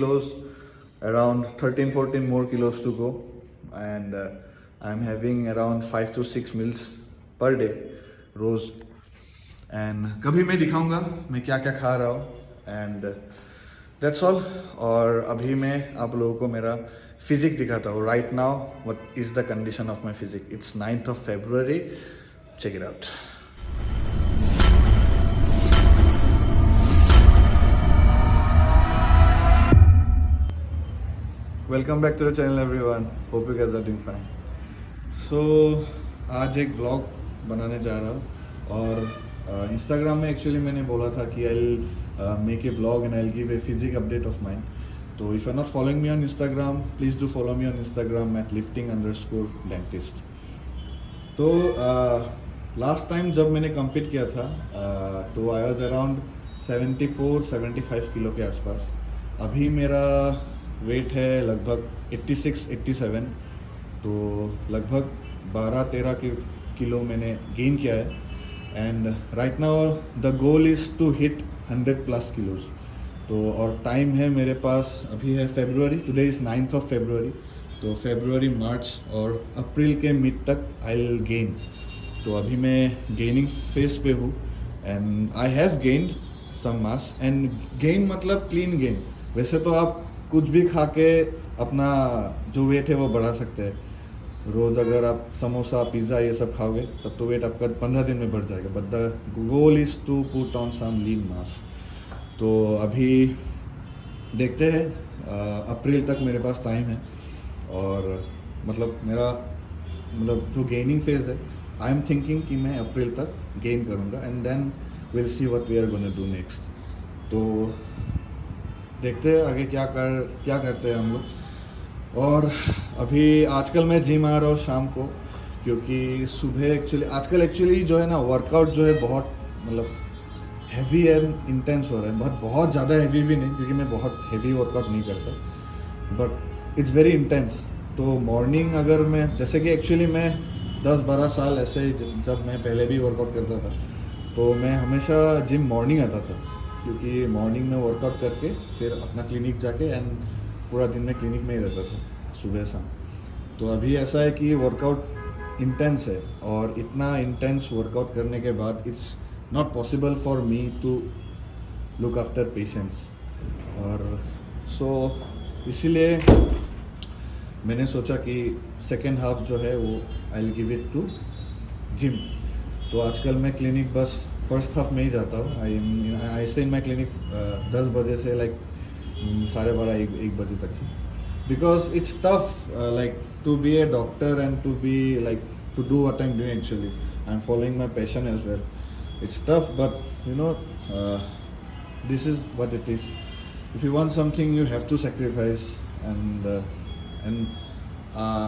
kilos, around 13-14 more kilos to go, and I'm having around 5 to 6 meals per day रोज. And कभी मैं दिखाऊंगा मैं क्या क्या खा रहा हूँ, एंड दैट्स ऑल. और अभी मैं आप लोगों को मेरा फिजिक दिखाता हूँ. Right now what is the condition of my physique. It's 9th of February. Check it out. Welcome back to the channel everyone. Hope you guys are doing fine. So आज एक व्लॉग बनाने जा रहा हूँ, और Instagram में actually मैंने बोला था कि I make a vlog and I give a physique update of mine. तो if you are not following me on Instagram, please do follow me on Instagram at lifting_dentist. तो लास्ट टाइम जब मैंने compete किया था तो I was around 74-75 kilo के आसपास. अभी मेरा वेट है लगभग 86-87. तो लगभग 12-13 किलो मैंने गेन किया है. And right now the goal is to hit 100+ kilos. तो और टाइम है मेरे पास अभी है फरवरी. Today is 9th of February. तो फरवरी, मार्च और अप्रैल के मिड तक आई विल गेन. तो अभी मैं गेनिंग फेज पे हूँ, and I have gained some mass. And gain मतलब क्लीन गेन. वैसे तो आप कुछ भी खा के अपना जो वेट है वो बढ़ा सकते हैं. रोज़ अगर आप समोसा, पिज़्ज़ा ये सब खाओगे तब तो वेट आपका 15 दिन में बढ़ जाएगा. But the goal is to put on some lean mass. तो अभी देखते हैं, अप्रैल तक मेरे पास टाइम है. और मतलब मेरा जो गेनिंग फेज है, आई एम थिंकिंग कि मैं अप्रैल तक गेन करूँगा, and then will see what we are gonna do next. तो देखते हैं आगे क्या करते हैं हम लोग. और अभी आजकल मैं जिम आ रहा हूँ शाम को, क्योंकि सुबह आजकल एक्चुअली जो है ना, वर्कआउट जो है बहुत मतलब हैवी एंड इंटेंस हो रहा है. बहुत ज़्यादा हैवी भी नहीं, क्योंकि मैं बहुत हैवी वर्कआउट नहीं करता, बट इट्स वेरी इंटेंस. तो मॉर्निंग अगर मैं जैसे कि एक्चुअली मैं 10-12 साल ऐसे जब मैं पहले भी वर्कआउट करता था, तो मैं हमेशा जिम मॉर्निंग आता था, क्योंकि मॉर्निंग में वर्कआउट करके फिर अपना क्लिनिक जाके एंड पूरा दिन में क्लिनिक में ही रहता था, सुबह शाम. तो अभी ऐसा है कि वर्कआउट इंटेंस है, और इतना इंटेंस वर्कआउट करने के बाद it's not possible for me to look after patients. और सो इसीलिए मैंने सोचा कि सेकेंड हाफ जो है वो I will give it to gym. तो आजकल मैं क्लिनिक बस फर्स्ट हाफ में ही जाता हूँ. आई से इन माई क्लिनिक 10 बजे से लाइक 12:30-1 बजे तक ही. Because it's tough like to be a doctor and to be like to do what I am doing. Actually I am following my passion as well. It's tough, but you know this is what it is. If you want something you have to sacrifice, and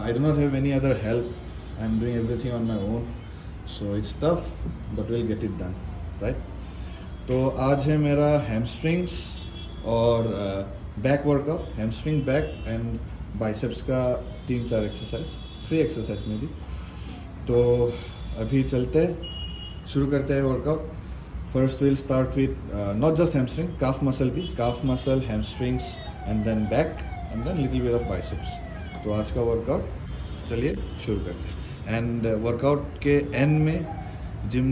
I do not have any other help. I am doing everything on my own. So it's tough, but we'll get it done, right? तो आज है मेरा hamstrings और back workout. Hamstring, back and biceps का 3-4 exercise, 3 exercise में भी. तो अभी चलते शुरू करते हैं workout. First will start with not just hamstring, calf muscle भी. Calf muscle, hamstrings and then back and then little bit of biceps. तो आज का वर्कआउट चलिए शुरू करते हैं. एंड वर्कआउट के एंड में जिम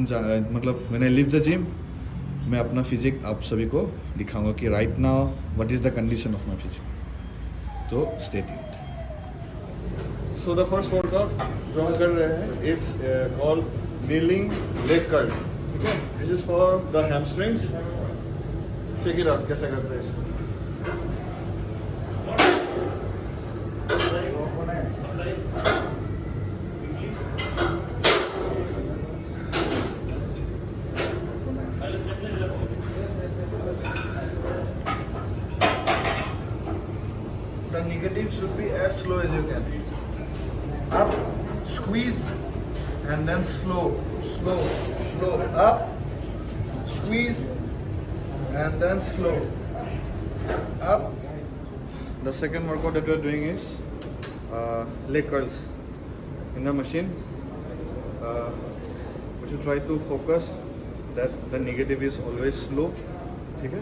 मतलब मैंने लीव द जिम, मैं अपना फिजिक आप सभी को दिखाऊंगा कि right now what is the condition of my physique. तो stay tuned. So the first workout जो हम कर रहे हैं, it's called kneeling leg curl. ठीक है, this is for the hamstrings. Check it out कैसे करते हैं इसको. The negative should be as slow as you can. Up, squeeze, and then slow. Up, squeeze, and then slow. Up. The second workout that we are doing is leg curls in the machine. We should try to focus that the negative is always slow. ठीक है,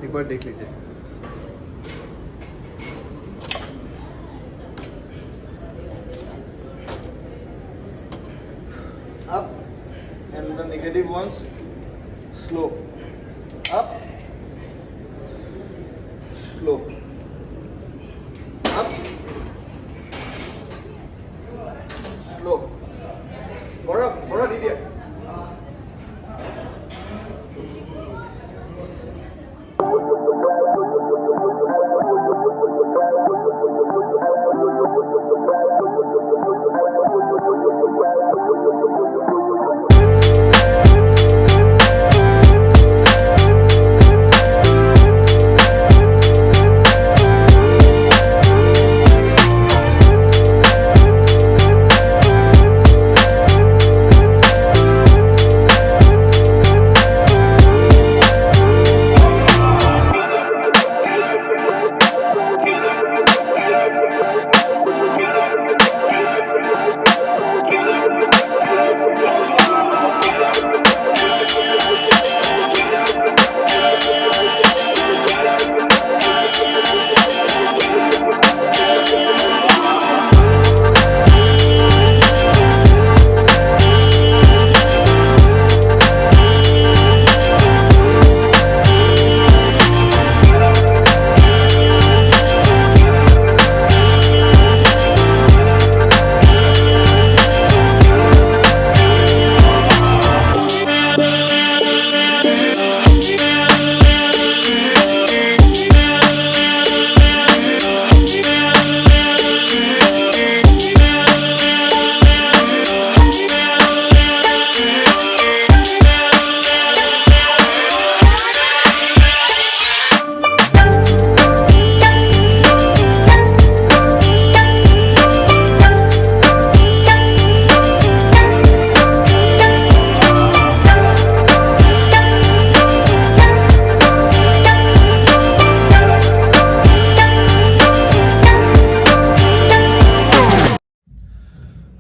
एक बार देख लीजिए. negative ones, slow, up, slow, up, slow, bora didi.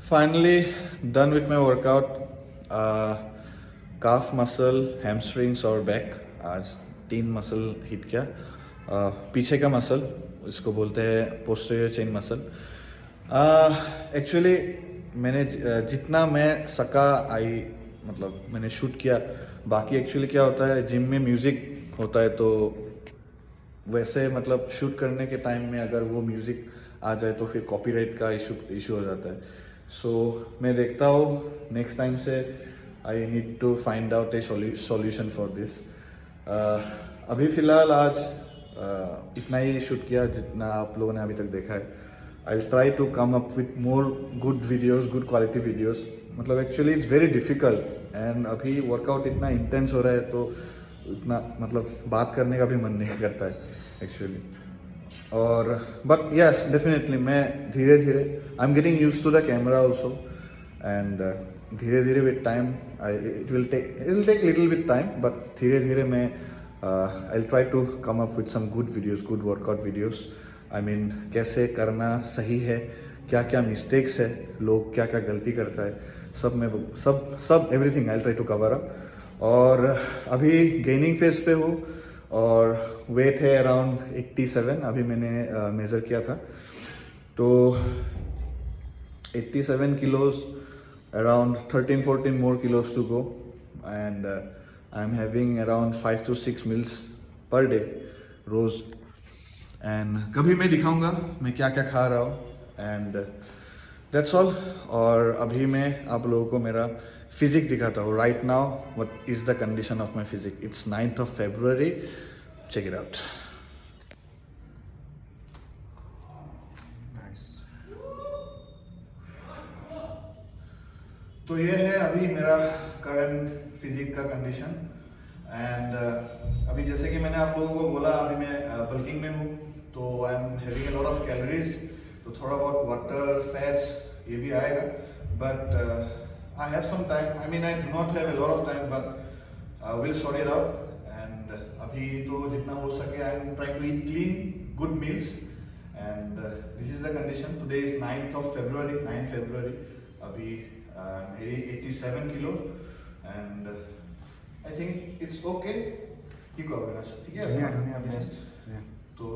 Finally done with my workout. Calf muscle, hamstrings और back, आज 3 muscle hit किया. पीछे का मसल, इसको बोलते हैं पोस्टीरियर चेन मसल. एक्चुअली मैंने जितना मैं सका मतलब मैंने शूट किया. बाकी एक्चुअली क्या होता है, जिम में म्यूज़िक होता है तो वैसे मतलब शूट करने के टाइम में अगर वो म्यूज़िक आ जाए तो फिर कॉपीराइट का इशू हो जाता है. सो मैं देखता हूँ नेक्स्ट टाइम से I need to find out a solution for this. अभी फ़िलहाल आज इतना ही शूट किया जितना आप लोगों ने अभी तक देखा है. I try to come up with more good videos, good quality videos. मतलब actually it's very difficult and अभी वर्कआउट इतना इंटेंस हो रहा है तो इतना मतलब बात करने का भी मन नहीं करता है एक्चुअली. और बट यस डेफिनेटली मैं धीरे धीरे I am getting used to the camera also and धीरे धीरे with time it will take little with time but धीरे धीरे मैं I try to come up with some good videos, good workout videos. I mean कैसे करना सही है, क्या क्या मिस्टेक्स है, लोग क्या क्या गलती करता है, सब everything I try to cover up. और अभी गेनिंग फेज पे हूँ और वेट है अराउंड 87. अभी मैंने मेज़र किया था तो 87 kilos, around 13-14 more kilos to go and I'm having around 5 to 6 meals per day रोज़. एंड कभी मैं दिखाऊंगा मैं क्या क्या खा रहा हूँ एंड दैट्स ऑल. और अभी मैं आप लोगों को मेरा फिजिक दिखाता हूँ. Right now what is the condition of my physique. It's 9th of February. Check it out. तो ये है अभी मेरा करंट फिजिक का कंडीशन. एंड अभी जैसे कि मैंने आप लोगों को बोला अभी मैं बल्किंग में हूँ तो I am having a lot of calories. तो थोड़ा बहुत वाटर, फैट्स ये भी आएगा but I have some time. I mean I do not have a lot of time but will sort it out. And अभी तो जितना हो सके I am trying to eat clean good meals and this is the condition. Today is 9th of February, 9 February. अभी मेरी 87 kilo and I think it's okay. ठीक है अविनाश, ठीक है. तो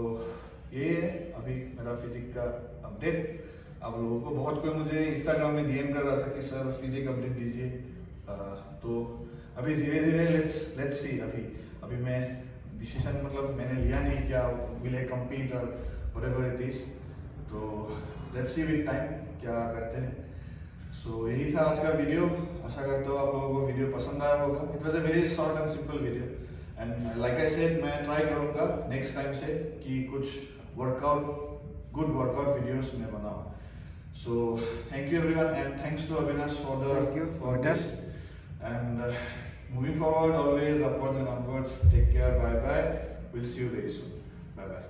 ये है अभी मेरा फिजिक का अपडेट. आप लोगों को बहुत कोई मुझे इंस्टाग्राम में डीएम कर रहा था कि सर फिजिक अपडेट दीजिए. तो अभी धीरे धीरे लेट्स सी। अभी मैं डिसीजन मतलब मैंने लिया नहीं क्या विल आई कम्पीट और व्हाटएवर इट इज, तो लेट्स सी विद टाइम क्या करते हैं। सो यही था आज का वीडियो। आशा करता हूँ आप लोगों को वीडियो पसंद आया होगा। It was a very short and simple video and like I said मैं ट्राई करूँगा नेक्स्ट टाइम से कि कुछ गुड वर्कआउट वीडियोस में बनाऊँ। So thank you everyone and thanks to Avinash for this and moving forward always upwards and onwards. Take care, bye bye, we'll see you very soon, bye bye.